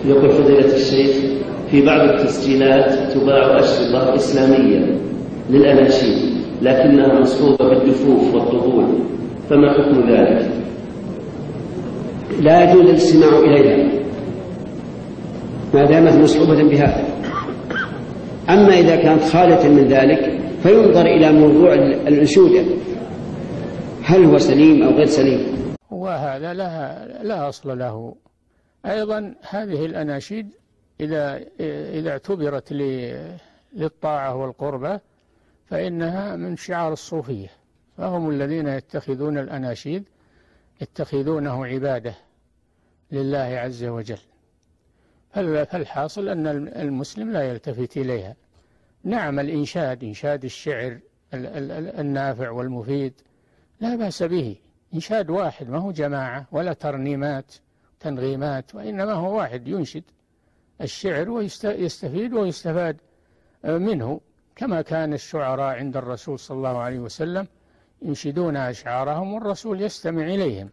يقول فضيلة الشيخ في بعض التسجيلات تباع أشرطة إسلامية للأناشيد لكنها مصحوبة بالدفوف والطبول، فما حكم ذلك؟ لا يجوز الاستماع إليها ما دامت مصحوبة بها. أما إذا كانت خالة من ذلك فينظر إلى موضوع الأنشودة هل هو سليم أو غير سليم، وهذا لا أصل له. أيضا هذه الأناشيد إذا اعتبرت للطاعة والقربة فإنها من شعار الصوفية، فهم الذين يتخذون الأناشيد يتخذونه عبادة لله عز وجل. فالحاصل أن المسلم لا يلتفت إليها. نعم، إنشاد الشعر النافع والمفيد لا بأس به، إنشاد واحد ما هو جماعة ولا تنغيمات، وإنما هو واحد ينشد الشعر ويستفيد ويستفاد منه، كما كان الشعراء عند الرسول صلى الله عليه وسلم ينشدون أشعارهم والرسول يستمع إليهم.